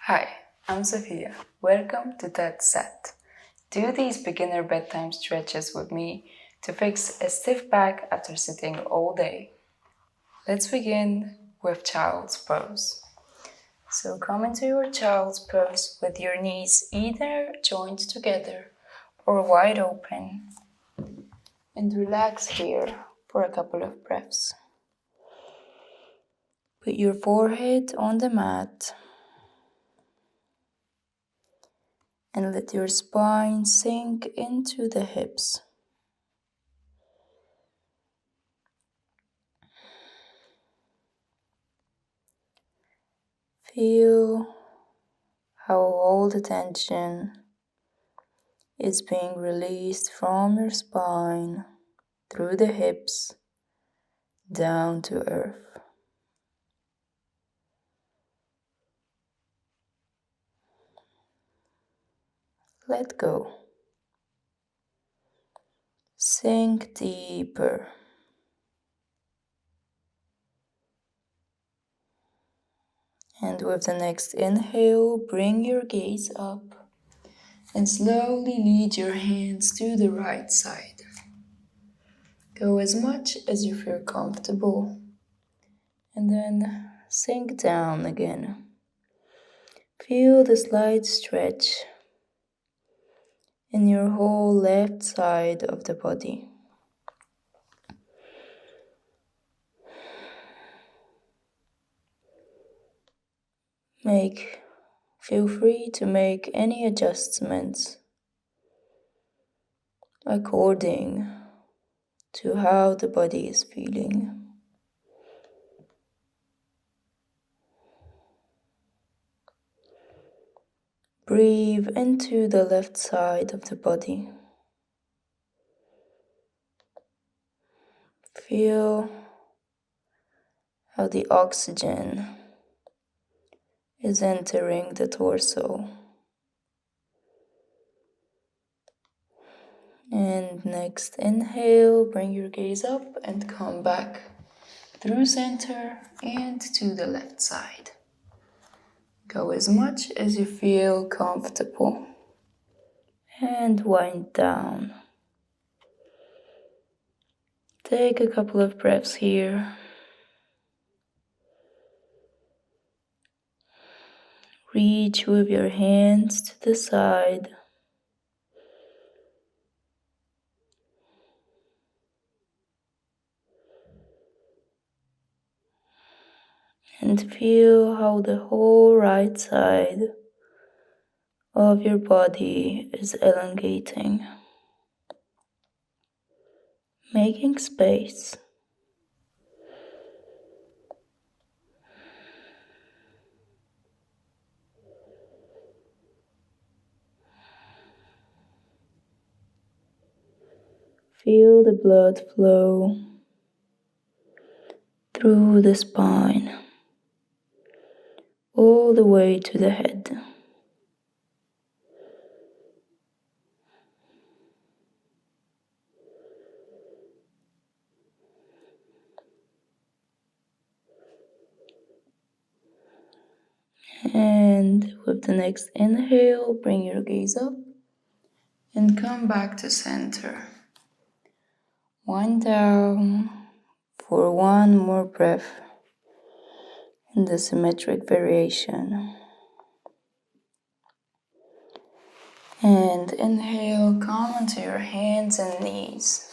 Hi, I'm Sophia. Welcome to that set. Do these beginner bedtime stretches with me to fix a stiff back after sitting all day. Let's begin with child's pose. So come into your child's pose with your knees either joined together or wide open and relax here for a couple of breaths. Put your forehead on the mat and let your spine sink into the hips. Feel how all the tension is being released from your spine through the hips down to earth. Let go. Sink deeper. And with the next inhale, bring your gaze up and slowly lead your hands to the right side. Go as much as you feel comfortable and then sink down again. Feel the slight stretch in your whole left side of the body. Feel free to make any adjustments according to how the body is feeling. Breathe into the left side of the body. Feel how the oxygen is entering the torso. And next inhale, bring your gaze up and come back through center and to the left side. Go as much as you feel comfortable and wind down. Take a couple of breaths here. Reach with your hands to the side. And feel how the whole right side of your body is elongating, making space. Feel the blood flow through the spine, all the way to the head. And with the next inhale, bring your gaze up and come back to center. Wind down for one more breath in the symmetric variation. And inhale, come onto your hands and knees.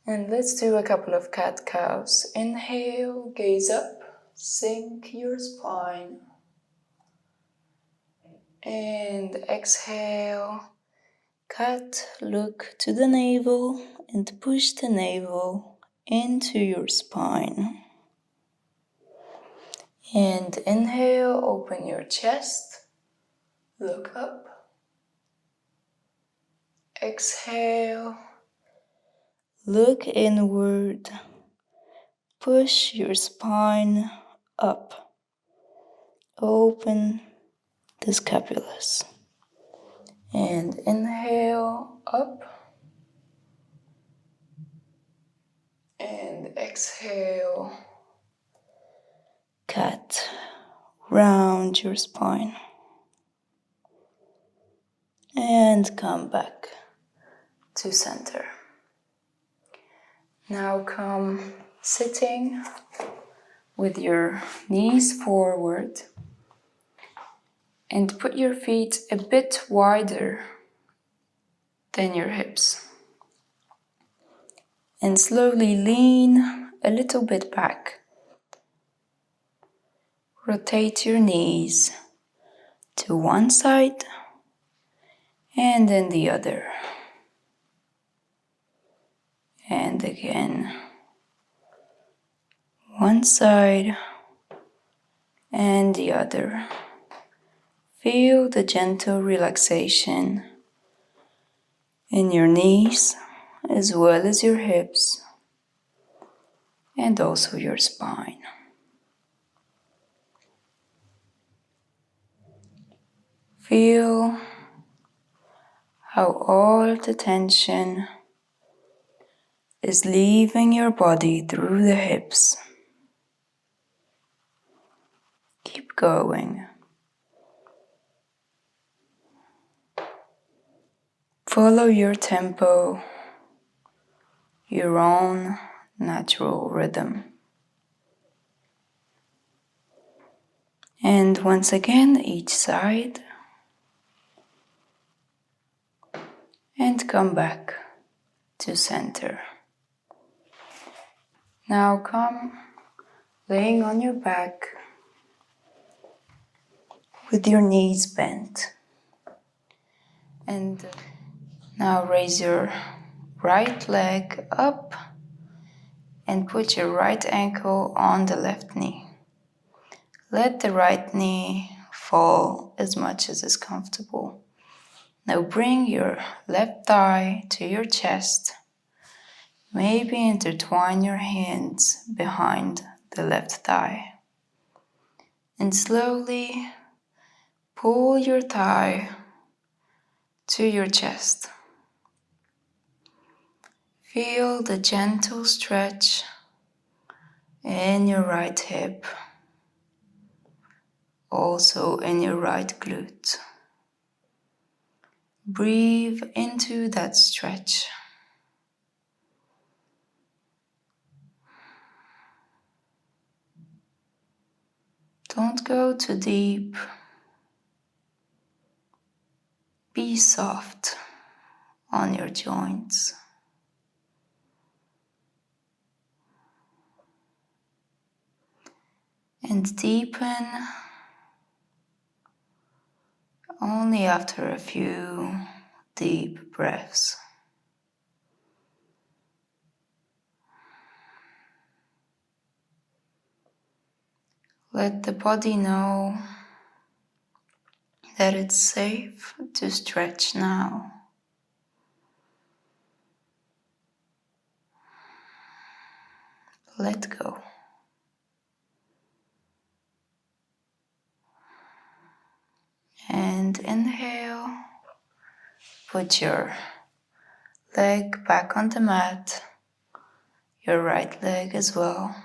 And let's do a couple of cat-cows. Inhale, gaze up, sink your spine. And exhale, cat, look to the navel and push the navel into your spine. And inhale, open your chest, look up. Exhale, look inward, push your spine up. Open the scapulus. And inhale, up. And exhale, cat. round your spine. And come back to center. Now come sitting with your knees forward and put your feet a bit wider than your hips. And slowly lean a little bit back. Rotate your knees to one side and then the other. And again, one side and the other. Feel the gentle relaxation in your knees as well as your hips and also your spine. Feel how all the tension is leaving your body through the hips. Keep going. Follow your tempo, your own natural rhythm. And once again, each side. And come back to center. Now come laying on your back with your knees bent. And now raise your right leg up and put your right ankle on the left knee. Let the right knee fall as much as is comfortable. Now bring your left thigh to your chest. Maybe intertwine your hands behind the left thigh. And slowly pull your thigh to your chest. Feel the gentle stretch in your right hip, also in your right glute. Breathe into that stretch. Don't go too deep. Be soft on your joints. And deepen only after a few deep breaths. Let the body know that it's safe to stretch now. Let go. And inhale. Put your leg back on the mat, your right leg as well,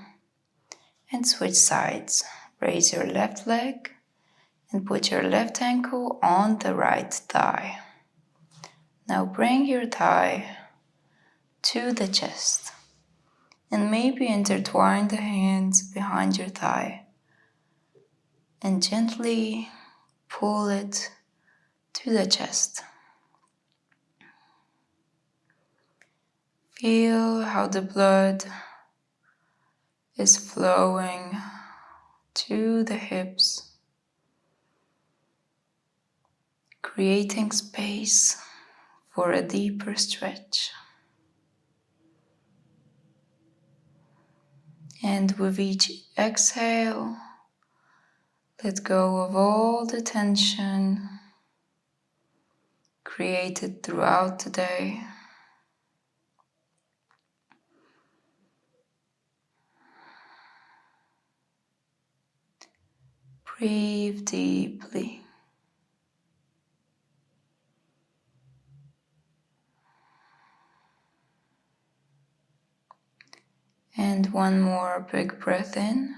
and switch sides. Raise your left leg and put your left ankle on the right thigh. Now bring your thigh to the chest and maybe intertwine the hands behind your thigh and gently pull it to the chest. Feel how the blood is flowing to the hips, creating space for a deeper stretch. And with each exhale, let go of all the tension created throughout the day. Breathe deeply. And one more big breath in.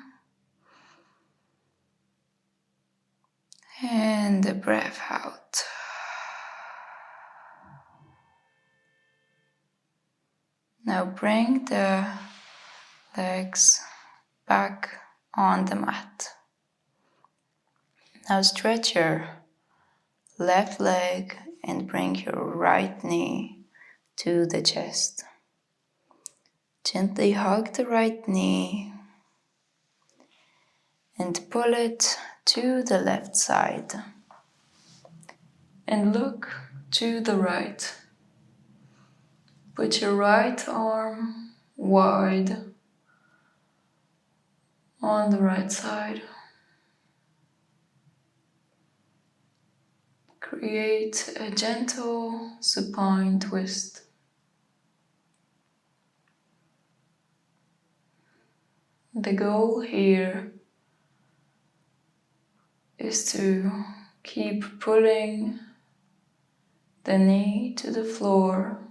and the breath out. Now bring the legs back on the mat. Now stretch your left leg and bring your right knee to the chest. Gently hug the right knee and pull it to the left side. And look to the right. Put your right arm wide on the right side. Create a gentle supine twist. The goal here is to keep pulling the knee to the floor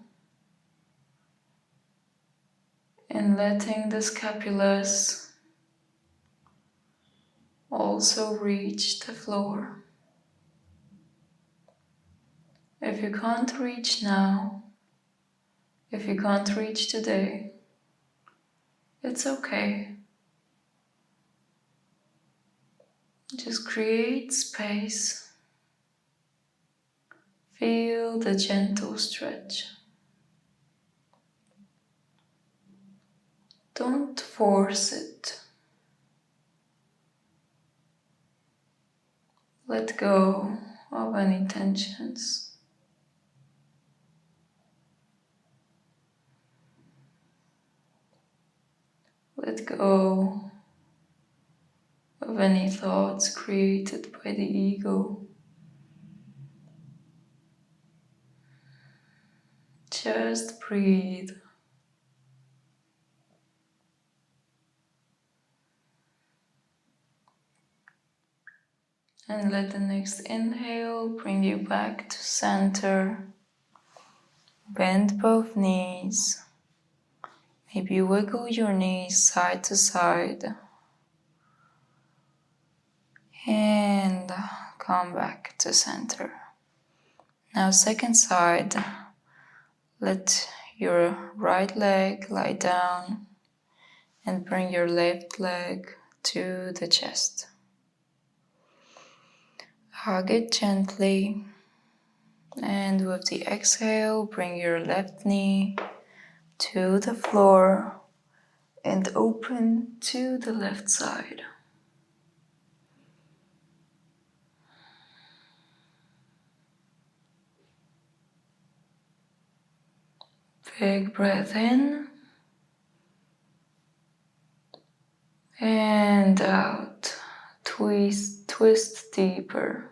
and letting the scapulas also reach the floor. If you can't reach now, if you can't reach today, it's okay. Just create space. Feel the gentle stretch. Don't force it. Let go of any tensions. Let go of any thoughts created by the ego. Just breathe. And let the next inhale bring you back to center. Bend both knees. Maybe wiggle your knees side to side. And come back to center. Now second side. Let your right leg lie down and bring your left leg to the chest. Hug it gently, and with the exhale, bring your left knee to the floor and open to the left side. Big breath in and out. Twist deeper.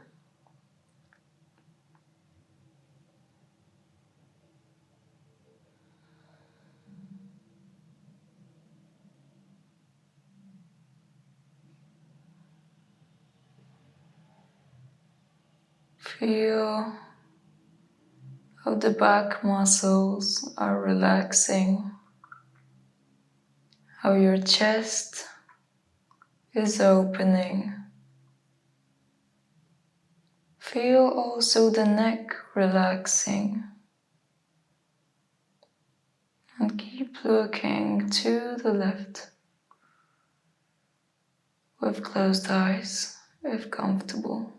Feel how the back muscles are relaxing, how your chest is opening. Feel also the neck relaxing. And keep looking to the left with closed eyes if comfortable.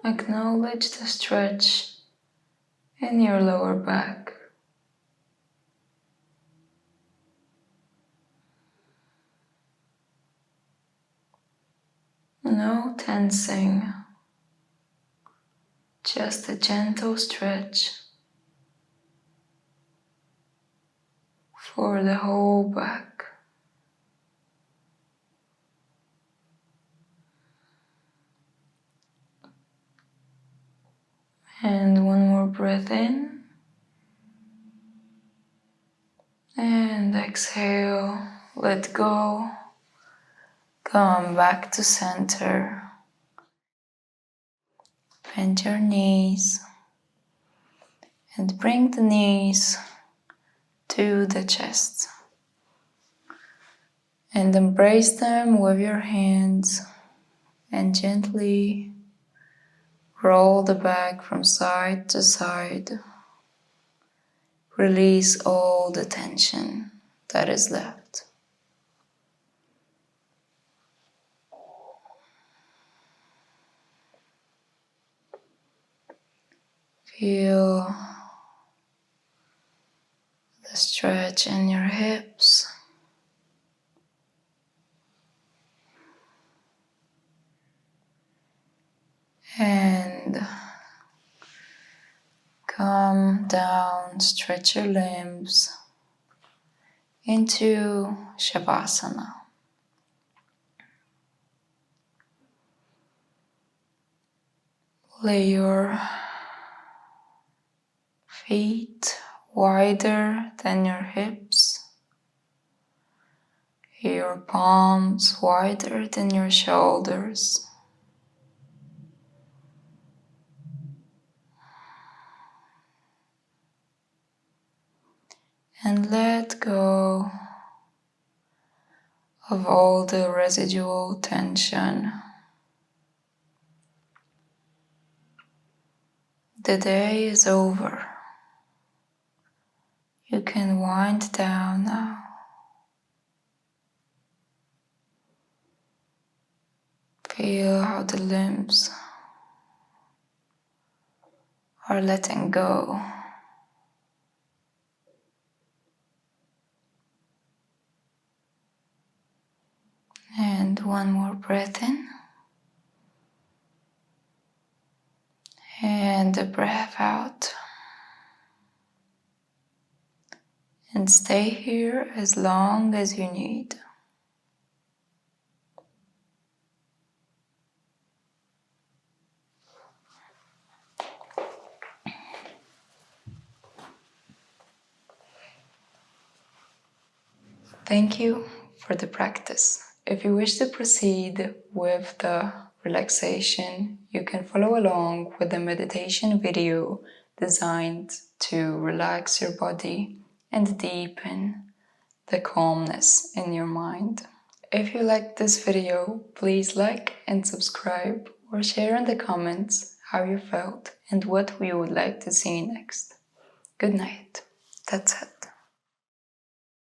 Acknowledge the stretch in your lower back. No tensing, just a gentle stretch for the whole back. And one more breath in and exhale, let go, come back to center. Bend your knees And bring the knees to the chest. And embrace them with your hands and gently roll the back from side to side. Release all the tension that is left. Feel the stretch in your hips. And come down, stretch your limbs into Shavasana. Lay your feet wider than your hips, your palms wider than your shoulders. And let go of all the residual tension. The day is over. You can wind down now. Feel how the limbs are letting go. And one more breath in. And a breath out. And stay here as long as you need. Thank you for the practice. If you wish to proceed with the relaxation, you can follow along with the meditation video designed to relax your body and deepen the calmness in your mind. If you liked this video, please like and subscribe or share in the comments how you felt and what we would like to see next. Good night. That's it.